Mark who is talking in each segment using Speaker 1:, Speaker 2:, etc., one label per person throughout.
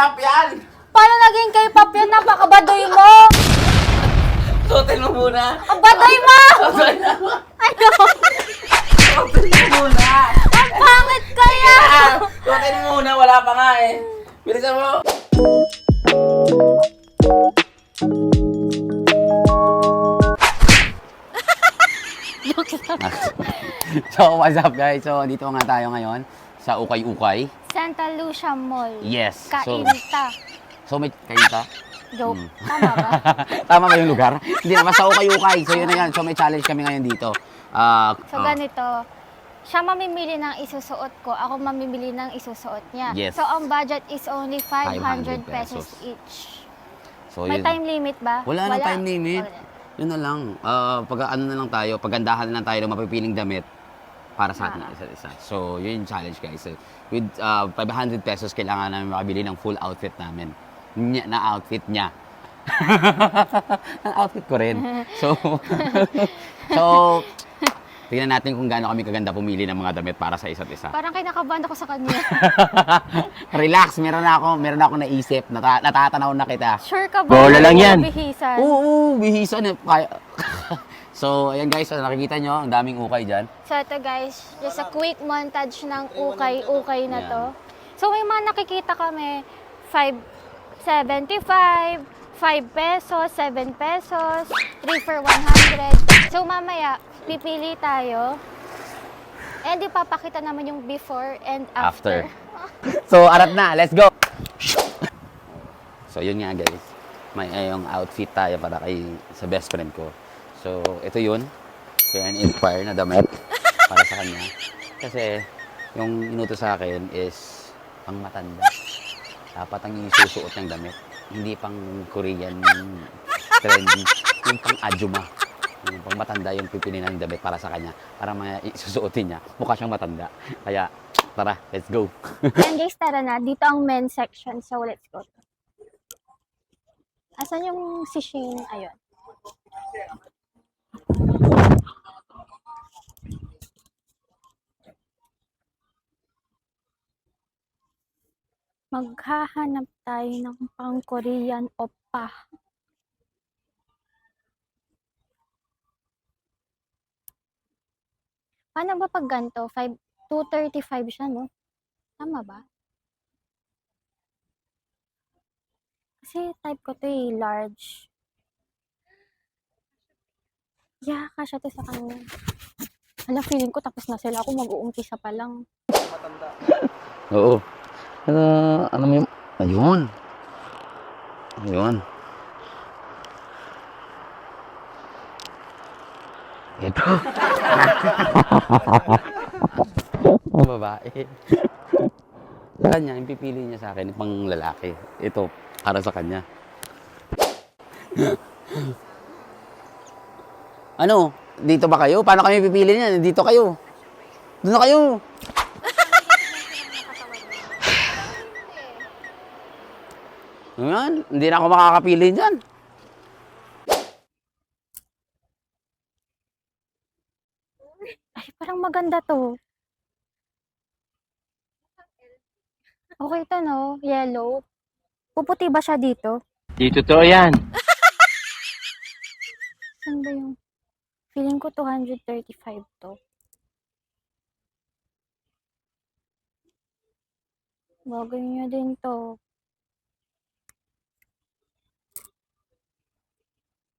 Speaker 1: K-pop yan!
Speaker 2: Paano naging K-pop yan? Napakabadoy mo!
Speaker 1: Suotin mo muna!
Speaker 2: Ang badoy mo! Ano?
Speaker 1: Suotin mo muna!
Speaker 2: Ang pangit kaya!
Speaker 1: Suotin mo muna, wala pa nga eh. Bilisan mo!
Speaker 3: So, what's up guys? So, dito nga tayo ngayon sa Ukay-Ukay.
Speaker 2: Santa Lucia Mall.
Speaker 3: Yes.
Speaker 2: Kainta.
Speaker 3: So, may kainta?
Speaker 2: Joke. Tama ba?
Speaker 3: Tama ba yung lugar? Hindi naman sa Ukay-Ukay. So, yun na yan. So, may challenge kami ngayon dito.
Speaker 2: So, ganito. Siya mamimili ng isusuot ko. Ako mamimili ng isusuot niya.
Speaker 3: Yes.
Speaker 2: So, ang budget is only 500
Speaker 3: 500
Speaker 2: pesos
Speaker 3: pesos.
Speaker 2: each.
Speaker 3: So,
Speaker 2: May
Speaker 3: yun.
Speaker 2: time limit ba?
Speaker 3: Wala nang time limit.
Speaker 2: Wala.
Speaker 3: Yun na lang. Pag ano na lang tayo, pagandahan na lang tayo ng mapipiling damit para sa ating isa't isa. So, yun yung challenge guys. With 500 pesos, kailangan namin makabili ng full outfit namin. Na outfit niya. Ang outfit ko rin. So, tingnan natin kung gaano kami kaganda pumili ng mga damit para sa isa't isa.
Speaker 2: Parang kinakabahan ako sa kanya.
Speaker 3: Relax, meron ako naisip. Natatanaw na kita.
Speaker 2: Sure ka ba?
Speaker 3: Bola lang yan.
Speaker 2: Bihisan.
Speaker 3: Oo, bihisan eh. So, ayan guys, nakikita nyo, ang daming ukay dyan.
Speaker 2: So ito guys, just a quick montage ng ukay-ukay na to. So may mga nakikita kami, 5.75, 5 pesos, 7 pesos, 3 for 100. So mamaya, pipili tayo. And ipapakita naman yung before and after.
Speaker 3: So, arat na, let's go! So, yun nga guys. May yung outfit tayo para sa best friend ko. So, ito yun. Kaya inspire na damit para sa kanya. Kasi, yung inutos sa akin is pang matanda. Dapat ang isusuot ng damit. Hindi pang Korean trendy. Yung pang ajuma. Yung pang matanda yung pipili ng damit para sa kanya. Para may isusuotin niya. Mukha siyang matanda. Kaya, tara, let's go.
Speaker 2: And guys, tara na. Dito ang men's section. So let's go. Asan yung si Shane? Ayun. Maghahanap tayo ng pang-Korean oppa. Paano ba pag ganito? 235 siya, no? Tama ba? Kasi type ko to eh, large. Yeah, kasya to sa kanya. Alam, feeling ko tapos na sila. Ako mag-uumpisa pa lang.
Speaker 3: Oo. Ano mo yung... Ayun. Ayun. Ito. Ang babae. Sa kanya, yung pipili niya sa akin, yung pang lalaki. Ito, para sa kanya. Ano? Dito ba kayo? Paano kami pipili niya? Dito kayo. Doon na kayo. Ayan, hindi na ako makakapili dyan.
Speaker 2: Ay, parang maganda to. Okay to, no? Yellow. Puputi ba siya dito?
Speaker 1: Di totoo yan.
Speaker 2: Saan ba yung... Feeling ko 235 to. Bagay niya din to.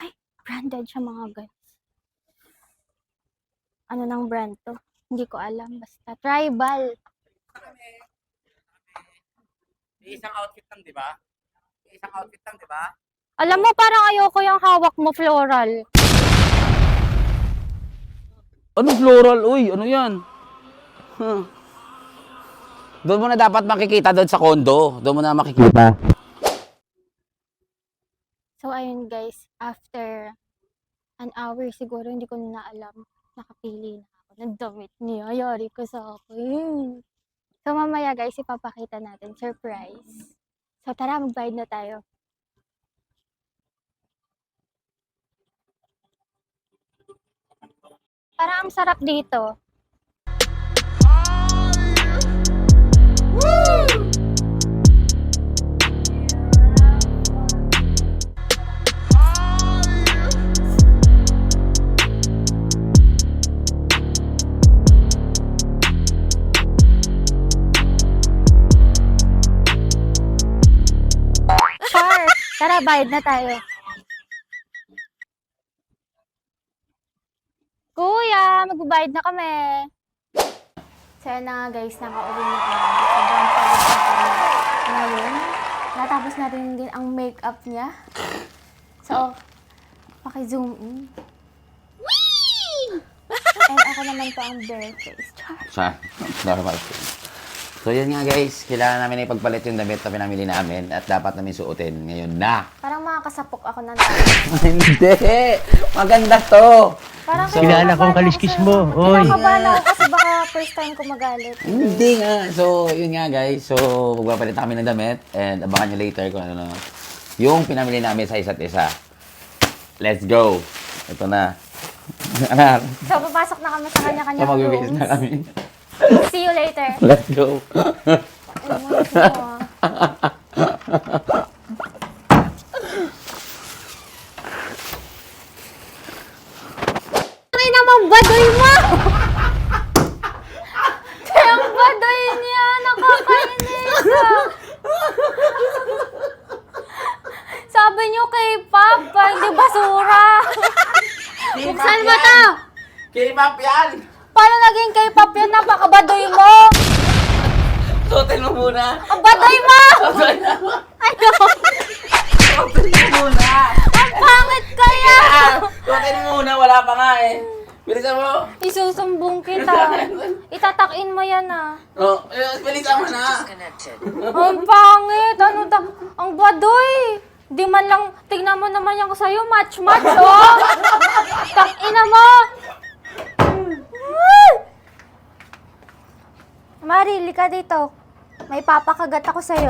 Speaker 2: Ay, branded siya mga guys. Ano ng brand to? Hindi ko alam. Basta tribal.
Speaker 1: Isang outfit lang, di ba? Isang outfit lang, di ba?
Speaker 2: Alam mo, parang ayoko yung hawak mo floral.
Speaker 3: Anong floral? Uy, ano yan? Huh. Doon mo na dapat makikita doon sa condo. Doon mo na makikita.
Speaker 2: So, ayun guys. After an hour siguro, hindi ko na alam. Nakapili na ako ng damit niya. Yari ko sa akin. So, mamaya guys, ipapakita natin. Surprise. So, tara, magbayad na tayo. Parang ang sarap dito. Tara, bayad na tayo. Kuya, magbabayad na kami. So, yun na nga guys, nakauwi na kami. Sobrang pagod na kami. Ngayon, natapos na rin din ang makeup niya. So, paki-zoom in. And ako naman po ang bare face. Char.
Speaker 3: So yun nga guys, kailangan namin ipagpalit yung damit na pinamili namin at dapat namin suotin ngayon na.
Speaker 2: Parang makakasapok ako na
Speaker 3: Hindi! Maganda to!
Speaker 2: Parang
Speaker 4: Kilala kong kaliskis mo. Oy.
Speaker 2: kinakabahan ako kasi baka first time ko magalit.
Speaker 3: Hindi nga. So, yun nga guys. So, magpapalit kami ng damit and abangan nyo later kung ano yung pinamili namin sa isa't isa. Let's go! Ito na. Anak,
Speaker 2: So, papasok na kami sa
Speaker 3: so
Speaker 2: kanya-kanya
Speaker 3: mag-uwis
Speaker 2: rooms.
Speaker 3: na kami.
Speaker 2: See you later.
Speaker 3: Let's go!
Speaker 2: Ay naman, badoy mo! Kaya ang badoy niya, nakakainis. Sabi niyo kay Papa, hindi basura. Buksan mo to!
Speaker 3: K-pop yan!
Speaker 2: Paano naging kay Papa yan? Napakabadoy mo!
Speaker 3: Suotin mo muna!
Speaker 2: Ang badoy mo! Ano?
Speaker 3: Suotin mo muna!
Speaker 2: Ang pangit kaya!
Speaker 3: Suotin mo muna, wala pa nga eh. Bilisan mo!
Speaker 2: Isusumbong kita. Itatakin mo yan ah.
Speaker 3: Oh, bilisan mo na!
Speaker 2: Ang pangit! Ano ta? Ang badoy! Di man lang, tignan mo naman yan ko sa'yo, match-match, oh! Takina mo! Mari, lika dito. May papakagat ako sa'yo.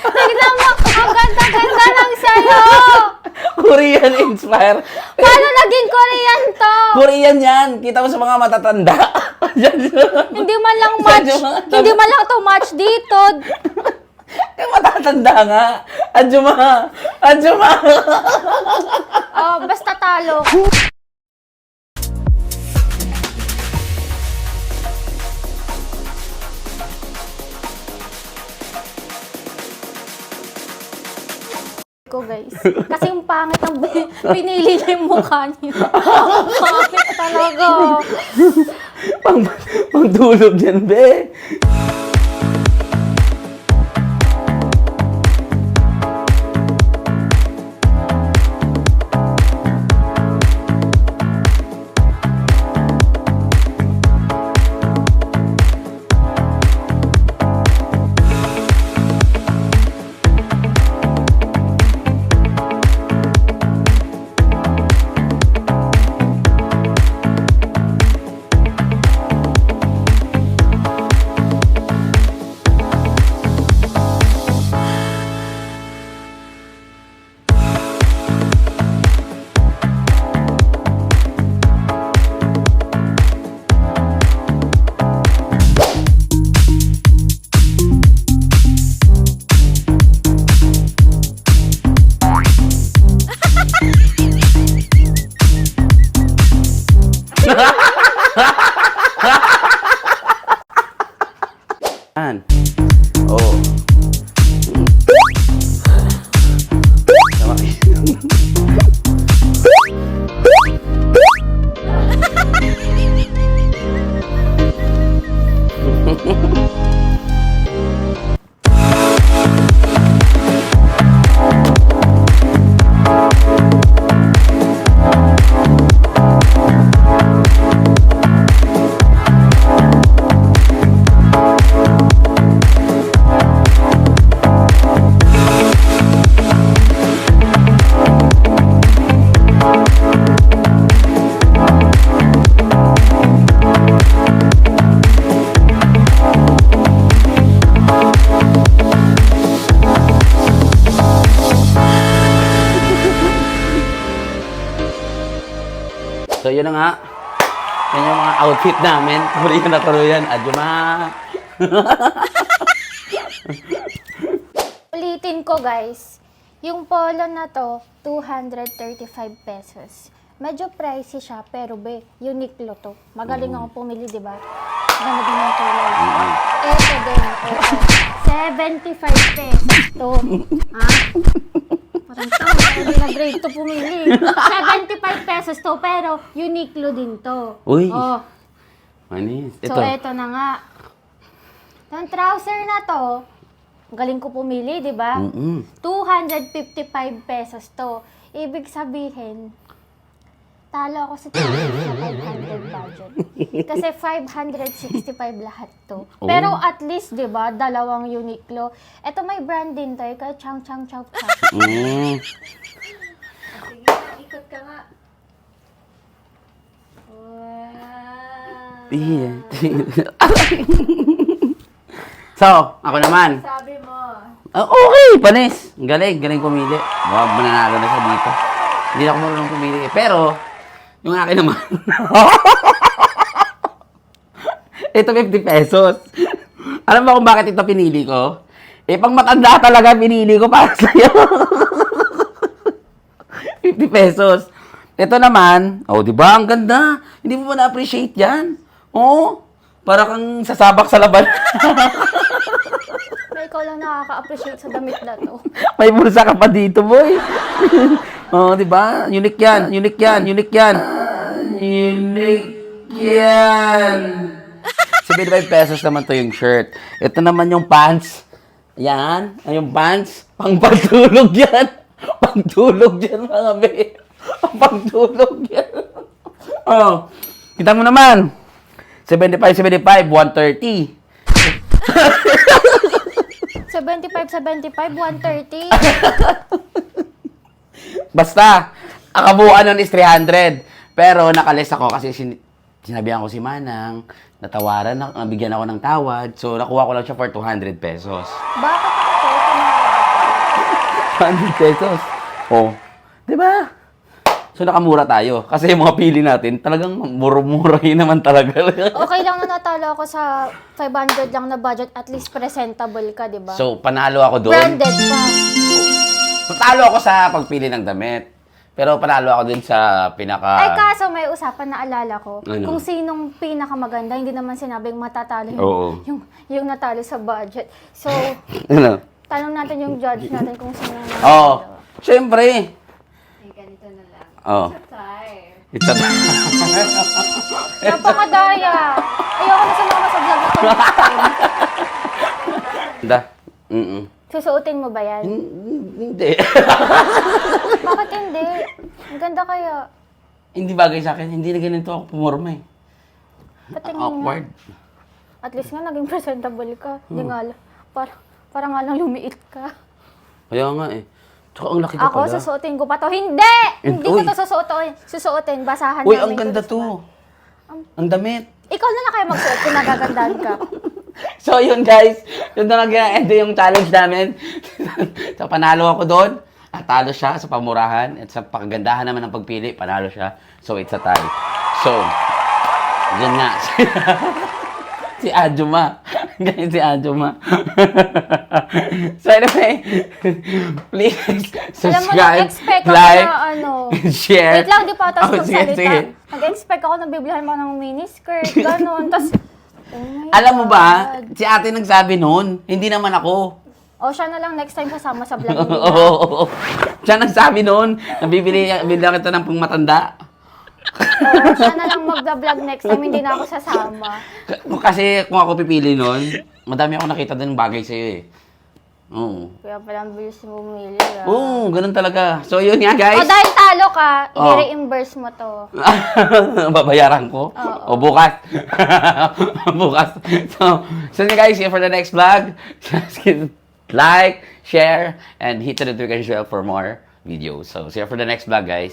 Speaker 2: Tignan mo, ang ganda-ganda lang sa'yo!
Speaker 3: Korean inspire!
Speaker 2: Paano naging Korean to?
Speaker 3: Korean yan! Kita mo sa mga matatanda.
Speaker 2: Hindi man lang match. Hindi man lang to match dito.
Speaker 3: Eh, matatanda nga. Adjuma! Adjuma!
Speaker 2: Oh, basta talo. Ko guys. Kasi yung pangit ng pinili niya yung mukha niya. Ang pangit talaga.
Speaker 3: Pang tulog yan, be. So, yun na nga. Yan yung mga outfit namin. Tuloy na tuloyan. Adjuma.
Speaker 2: Ulitin ko guys, yung polo na to, 235 pesos. Medyo pricey siya, pero Uniqlo to. Magaling ako pumili, di ba? Ganda din ang kulay. Ito din, ito. 75 pesos to. Ha? Parang tama, hindi na grade to pumili. 75 pesos to, pero Uniqlo din to.
Speaker 3: Uy.
Speaker 2: Oh.
Speaker 3: Manis.
Speaker 2: So, ito na nga. Yung trouser na to, galing ko pumili, di ba? 255 pesos to. Ibig sabihin, talo ako sa 500 budget. Kasi 565 lahat to.
Speaker 3: Oh.
Speaker 2: Pero at least, di ba, dalawang Uniqlo. Ito may brand din to, kaya chang chang chow chow.
Speaker 3: Mm.
Speaker 2: Sige na, ikot ka nga. Wow.
Speaker 3: Yeah. So, ako naman.
Speaker 2: Sabi mo.
Speaker 3: Okay, panis. Galing pumili. Mananalo na siya dito. Hindi na ako marunong pumili. Pero, yung akin naman. Ito 50 pesos. Alam mo kung bakit ito pinili ko? Pang matanda talaga pinili ko para sa'yo. 50 pesos. Ito naman, di ba? Ang ganda. Hindi mo ba na-appreciate yan? Para kang sasabak sa laban.
Speaker 2: Ikaw lang nakaka-appreciate sa damit na to.
Speaker 3: May bulsa ka pa dito, boy. Di ba? Unique yan. 75 pesos naman to yung shirt. Ito naman yung pants. Yan. Yung pants. Pangpagtulog yan. Pangtulog yan, mga be. Pangtulog yan. Kita mo naman. 75, 130.
Speaker 2: 75, 130.
Speaker 3: Basta, ang kabuuan nun is 300. Pero nakalis ako kasi sinabihan ko si Manang, natawaran, nabigyan ako ng tawad. So, nakuha ko lang siya for 200 pesos.
Speaker 2: Bakit ako?
Speaker 3: 200 pesos. Di ba? So, nakamura tayo. Kasi yung mga pili natin, talagang mura-mura yun naman talaga.
Speaker 2: Okay lang na natalo ako sa 500 lang na budget. At least presentable ka, di ba?
Speaker 3: So, panalo ako doon.
Speaker 2: Branded ka.
Speaker 3: Panalo ako sa pagpili ng damit. Pero panalo ako dun sa pinaka...
Speaker 2: Ay, kaso may usapan na alala ko.
Speaker 3: Ano?
Speaker 2: Kung sinong pinakamaganda, hindi naman sinabing matatalo
Speaker 3: Oo.
Speaker 2: yung natalo sa budget. So,
Speaker 3: Ano?
Speaker 2: tanong natin yung judge natin kung sino yung
Speaker 3: Siyempre.
Speaker 2: Ay, ganito na lang.
Speaker 3: Time. It's a
Speaker 2: Napakadaya. Ayoko na sumama sa vlog ko next time. Susuotin mo ba yan?
Speaker 3: Hindi.
Speaker 2: Bakit hindi? Ang ganda kaya.
Speaker 3: Hindi bagay sa akin. Hindi na ganito ako pumorma eh.
Speaker 2: Patingin nga.
Speaker 3: Awkward.
Speaker 2: At least nga naging presentable ka. Hindi nga lang. Parang nga lang lumiit ka.
Speaker 3: Kaya nga eh. Tsaka ang laki ko
Speaker 2: Ako,
Speaker 3: pala.
Speaker 2: susuotin ko pa to. Hindi! Hindi ko
Speaker 3: Uy.
Speaker 2: to susuotin. Basahan
Speaker 3: Uy,
Speaker 2: namin
Speaker 3: ang ganda to. Ang damit.
Speaker 2: Ikaw na lang kaya magsuot kung nagagandahan ka.
Speaker 3: So, yun guys. Yun na nag-end yung challenge namin. So, panalo ako doon. Natalo siya sa pamurahan. At sa pakagandahan naman ng pagpili, panalo siya. So, it's a tie. So, yun nga. Si Adjuma. Ganyan si Adjuma. So, anyway, please
Speaker 2: Alam mo,
Speaker 3: subscribe,
Speaker 2: nag-expect ako
Speaker 3: like,
Speaker 2: na
Speaker 3: share.
Speaker 2: Wait lang, di pa tapos
Speaker 3: Sige,
Speaker 2: magsalita.
Speaker 3: sige.
Speaker 2: Nag-expect ako na biblihan mo ng miniskirt, gano'n. Tapos, oh my
Speaker 3: Alam mo ba,
Speaker 2: God.
Speaker 3: si ate nagsabi noon, hindi naman ako.
Speaker 2: O, siya na lang next time kasama sa vlog niya.
Speaker 3: Oo. Siya nagsabi noon, nabibili lang ito ng pangmatanda.
Speaker 2: Oo, siya na lang mag-vlog next time, hindi na ako sasama.
Speaker 3: Kasi kung ako pipili noon, madami ako nakita din bagay sa'yo eh. Oo.
Speaker 2: Kaya pala ang bilis mo bumili. Ah.
Speaker 3: Oo, ganun talaga. So yun nga guys.
Speaker 2: O, dahil talo ka,
Speaker 3: Oh.
Speaker 2: i-reimburse mo to.
Speaker 3: Babayaran ko?
Speaker 2: Oo.
Speaker 3: O bukas. Bukas. So yun guys, see you for the next vlog. Just like, share, and hit the notification bell for more videos. So see you for the next vlog guys.